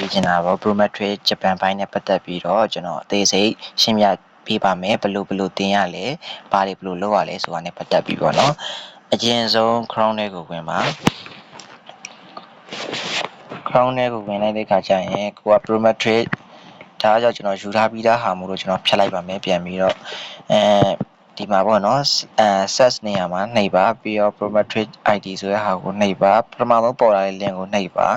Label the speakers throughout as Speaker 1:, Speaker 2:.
Speaker 1: ပေးချင်တာပေါ့ Prometric ဂျပန်ဘိုင်းနဲ့ပတ်သက်ပြီးတော့ကျွန်တော်အသေးစိတ်ရှင်းပြပေးပါမယ်ဘယ်လိုသင်ရလဲဘာတွေဘယ်လိုလုပ်ရလဲဆိုတာနဲ့ပတ်သက်ပြီးပေါ့နော်အရင်ဆုံး Chrome ထဲကိုဝင်ပါ Chrome ထဲကိုဝင်လိုက်တဲ့အခါကျရင်ကိုက Prometric ဒါကြောင့်ကျွန်တော်ယူထားပြီးသားဟာမို့လို့ကျွန်တော်ဖြတ်လိုက်ပါမယ်ပြန်ပြီးတော့ဒီမှာပေါ့နော်search နေရာမှာနှိပ်ပါပြီးတော့ Prometric ID ဆိုတဲ့ဟာကိုနှိပ်ပါပထမဆုံးပေါ်လာတဲ့ link ကိုနှိပ်ပါ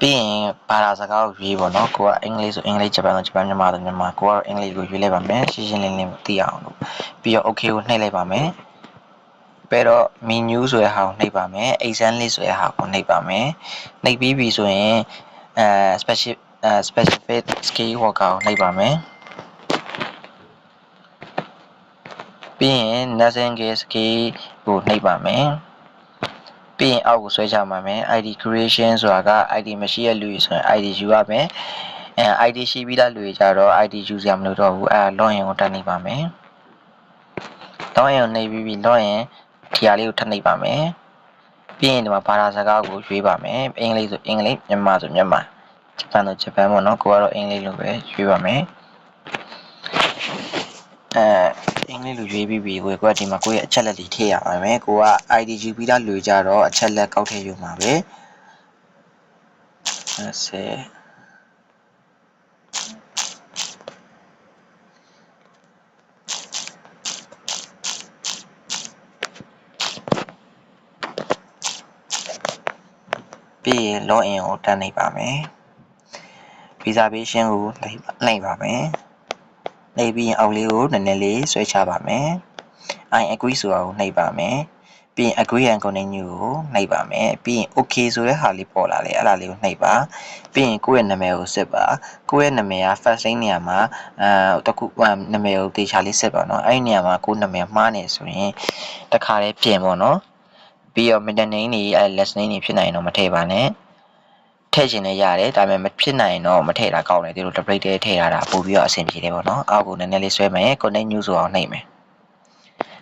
Speaker 1: ပြီးရင်ဘာသာစကားကိုရွေးပေါ့နော်ကိုကအင်္ဂလိပ်ဆိုအင်္ဂလိပ်ဂျပန်ဆိုဂျပန်မြန်မာဆိုမြန်မာကိုကတော့အင်္ဂလိပ်ကိုရွေးလိုက်ပါမယ်ရှင်းရှင်းလင်းလင်းသိအောင်လို့ပြီးတော့ okay ကိုနှိပ်လိုက်ပါမယ်ပြီးတော့ menu ဆိုတဲ့ဟာကိုနှိပ်ပါမယ် exam list ဆိုတဲ့ဟာကိုနှိပ်ပါမယ်နှိပ်ပြီးပြီဆိုရင်specific skill worker ကိုနှိပ်ပါမယ်ပြီးရင် nursing skill ကိုနှိပ်ပါမယ်ပြီးရင်အောက်ကိုဆွဲချပါမယ် ID creation ဆိုတာက ID မရှိတဲ့လူတွေဆိုရင် ID ယူရမယ်ID ရှိပြီးသားလူတွေကြတော့ ID ယူစရာမလိုတော့ဘူးlogin ကိုတက်နှိပ်ပါမယ် login ကိုနှိပ်ပြီး login ဒီဟာလေးကိုထပ်နှိပ်ပါမယ်ပြီးရင်ဒီမှာဘာသာစကားကိုရွေးပါမယ်အင်္ဂလိပ်ဆိုအင်္ဂလိပ်မြန်မာဆိုမြန်မာဂျပန်ဆိုဂျပန်ပေါ့နော်ကိုကတော့အင်္ဂလိပ်လိုပဲရွေးပါမယ်အင်္ဂလိပ်လိုရွေးပြီးပြီကိုကဒီမှာကိုရဲ့အချက်လက်တွေထည့်ရပါမယ်ကိုက ID ယူပြီးသားလူကြတော့အချက်လက်ကောက်ထည့်ယူမှာပဲပြီးရင် login ကိုတက်နှိပ်ပါမယ် reservation ကိုနှိပ်ပါမယ်နှိပ်ပြီးရင်အောက်လေးကိုနည်းနည်းလေးဆွဲချပါမယ် I agree ဆိုတာကိုနှိပ်ပါမယ်ပြီးရင် agree and continue ကိုနှိပ်ပါမယ်ပြီးရင် okay ဆိုတဲ့ဟာလေးပေါ်လာတယ်အဲ့ဒါလေးကိုနှိပ်ပါပြီးရင်ကိုယ့်ရဲ့နာမည်ကိုစစ်ပါကိုယ့်ရဲ့နာမည်က first name နေရာမှာတခုနာမည်ကိုတေချာလေးစစ်ပါနော်အဲ့ဒီနေရာမှာကိုယ့်နာမည်မှားနေဆိုရင်တခါလေးပြင်ပေါ့နော်ပြီးတော့ middle name တွေlast name တွေဖြစ်နိုင်ရင်တော့မထည့်ပါနဲ့ထည့်ခြင်းလည်းရတယ်ဒါပေမဲ့မဖြစ်နိုင်ရင်တော့မထည့်တာကောင်းတယ်ဒီလို template ထဲထည့်ထားတာပို့ပြီးတော့အဆင်ပြေတယ်ပေါ့နော်အောက်ကိုနည်းနည်းလေးဆွဲမယ် connect new ဆိုအောင်နှိပ်မယ်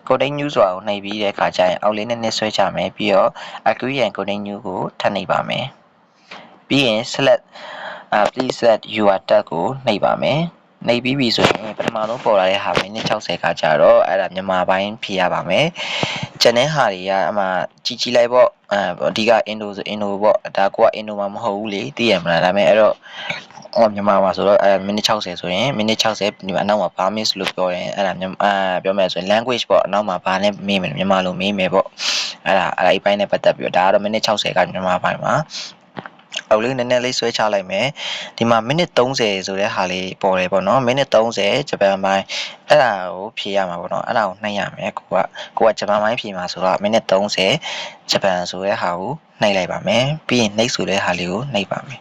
Speaker 1: connect new ဆိုတာကိုနှိပ်ပြီးတဲ့အခါကျရင်အောက်လေးနည်းနည်းဆွဲချမယ်ပြီးတော့ agree and connect new ကိုထပ်နှိပ်ပါမယ်ပြီးရင် select please select your tag ကိုနှိပ်ပါမယ်နှိပ်ပြီးပြီဆိုရင်ပထမဆုံးပေါ်လာတဲ့ဟာမိနစ်60ခါကြာတော့အဲ့ဒါမြန်မာပိုင်းဖြေရပါမယ်ကျန်တဲ့ဟာတွေကအမှကြီးကြီးလိုက်ပေါ့အဓိက Indo ဆို Indo ပေါ့ဒါကိုက Indo မှာမဟုတ်ဘူးလေသိရမလားဒါပေမဲ့အဲ့တော့မြန်မာမှာဆိုတော့မိနစ်60ဆိုရင်မိနစ်60ဒီမှာအနောက်မှာ Burmese လို့ပြောတယ်အဲ့ဒါပြောမယ်ဆိုရင် language ပေါ့အနောက်မှာဘာနဲ့မေးမယ်မြန်မာလိုမေးမယ်ပေါ့အဲ့ဒါအဲ့ဘိုင်းနဲ့ပတ်သက်ပြီးတော့ဒါကတော့မိနစ်60ကမြန်မာပိုင်းမှာအောက်လေးနည်းနည်းလေးဆွဲချလိုက်မယ်ဒီမှာမိနစ်30ဆိုတဲ့ဟာလေးပေါ်တယ်ပေါ့နော်မိနစ်30ဂျပန်ပိုင်းအဲ့ဒါကိုဖြေရမှာပေါ့နော်အဲ့ဒါကိုနှိပ်ရမယ်ကိုကဂျပန်ပိုင်းဖြေမှာဆိုတော့မိနစ်30ဂျပန်ဆိုတဲ့ဟာကိုနှိပ်လိုက်ပါမယ်ပြီးရင်နှိပ်ဆိုတဲ့ဟာလေးကိုနှိပ်ပါမယ်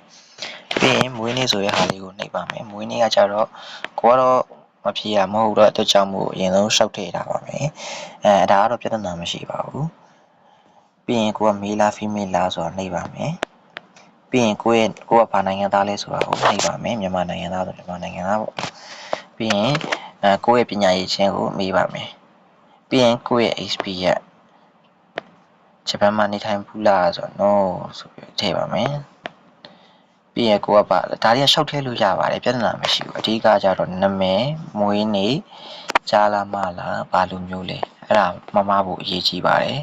Speaker 1: ပြီးရင်မွေးနေ့ဆိုတဲ့ဟာလေးကိုနှိပ်ပါမယ်မွေးနေ့ကကြတော့ကိုကတော့မဖြေရမဟုတ်တော့အတွက်ကြောင့်မို့အရင်ဆုံးရှောက်ထည့်ထားပါမယ်ဒါကတော့ပြဿနာမရှိပါဘူးပြီးရင်ကိုကမေးလား female လားဆိုတာနှိပ်ပါမယ်ပြီးရင်ကိုကဘာနိုင်ငံသားလဲဆိုတာကိုနှိပ်ပါမယ်မြန်မာနိုင်ငံသားဆိုမြန်မာနိုင်ငံသားပေါ့ပြီးရင်ကိုယ့်ရဲ့ပညာရေးချင်းကိုမေးပါမယ်ပြီးရင်ကိုယ့်ရဲ့ HP ရဲ့ဂျပန်မှာနေထိုင်ဘူးလားဆိုတော့ no ဆိုပြီးထည့်ပါမယ်ပြီးရင်ကိုကဒါတွေကရှောက်ထည့်လို့ရပါတယ်ပြဿနာမရှိဘူးအဓိကကြတော့နာမည်မွေးနေ့ကြားလားမလားဘာလိုမျိုးလဲအဲ့ဒါမှားဖို့အရေးကြီးပါတယ်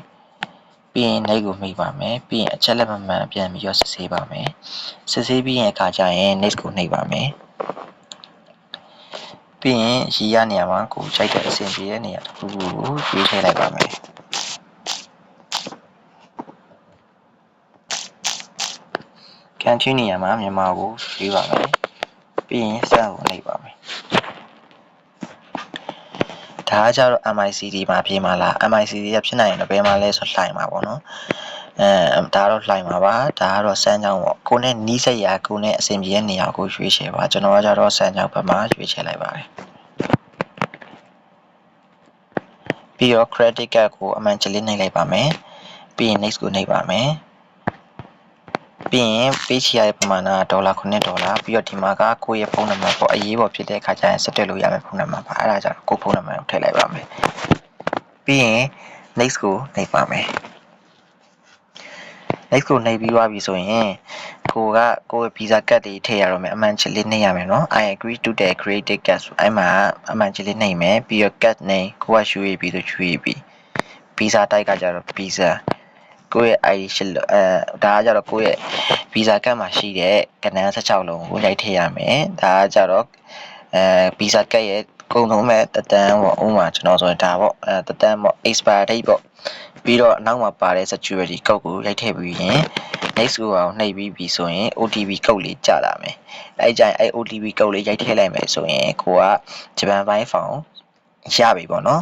Speaker 1: ပြီးရင်နှိပ်ကိုမိတ်ပါမယ်ပြီးရင်အချက်လက်မှန်ပြန်ပြီးတော့စစ်ဆေးပါမယ်စစ်ဆေးပြီးရင်အခါကျရင် next ကိုနှိပ်ပါမယ်ပြီးရင်ရီရနေရာမှာကိုချိန်တဲ့အဆင်ပြေတဲ့နေရာတစ်ခုခုကိုရွေးထည့်လိုက်ပါမယ်ကန်ထရီနေရာမှာမြန်မာကိုရွေးပါမယ်ပြီးရင်စမ်းကိုနှိပ်ပါမယ်ဒါကကြတော့ MICD မှာပြင်ပါလား MICD ကဖြစ်နိုင်ရင်တော့ဘယ်မှာလဲဆိုလှိုင်ပါပေါ့နော်ဒါတော့လှိုင်ပါပါဒါကတော့စမ်းကြောင်းပေါ့ကိုနဲ့နီးစက်ရာကိုနဲ့အဆင်ပြေတဲ့နေရာကိုရွေးချယ်ပါကျွန်တော်ကကြတော့စမ်းကြောင်းဘက်မှာရွေးချယ်လိုက်ပါတယ်ပြီးတော့ credit card ကိုအမှန်ချလေးနှိပ်လိုက်ပါမယ်ပြီးရင် next ကိုနှိပ်ပါမယ်ပြီးရင် ပေးချရတဲ့ပမာဏက$9ပြီးတော့ဒီမှာကကိုယ့်ရဲ့ဖုန်းနံပါတ်ပေါ့အရေးပေါ်ဖြစ်တဲ့အခါကျရင်ဆက်သွယ်လို့ရမယ့်ဖုန်းနံပါတ်ပါအဲ့ဒါကြောင့်ကိုယ့်ဖုန်းနံပါတ်ကိုထည့်လိုက်ပါမယ်ပြီးရင် next ကိုနှိပ်ပါမယ် next ကိုနှိပ်ပြီးသွားပြီဆိုရင်ကိုယ့် visa card တွေထည့်ရတော့မယ်အမှန်ချစ်လေးနှိပ်ရမယ်နော် I agree to the created card ဆိုအဲ့မှာအမှန်ချစ်လေးနှိပ်မယ်ပြီးတော့ card name ကိုက UAB ဆို UAB visa type ကကြတော့ visa ကိုယ့်ရဲ့ ID ရှစ်လို့ဒါကကြတော့ကိုယ့်ရဲ့ visa card မှာရှိတဲ့ကဏ္ဍ16လုံးကိုရိုက်ထည့်ရမယ်ဒါကကြတော့visa card ရဲ့ကုန်ဆုံးမဲ့တက်တန်းပေါ့ဥပမာကျွန်တော်ဆိုရင်ဒါပေါ့တက်တန်းပေါ့ expire date ပေါ့ပြီးတော့နောက်မှာပါတဲ့ security code ကိုရိုက်ထည့်ပြီးရင် next ကိုအောင်နှိပ်ပြီးပြီဆိုရင် OTP code လေးကြာလာမယ်အဲ့ကြရင်အဲ့ OTP code လေးရိုက်ထည့်လိုက်မယ်ဆိုရင်ကိုကဂျပန်ပိုင်းဖောင်ရပြီပေါ့နော်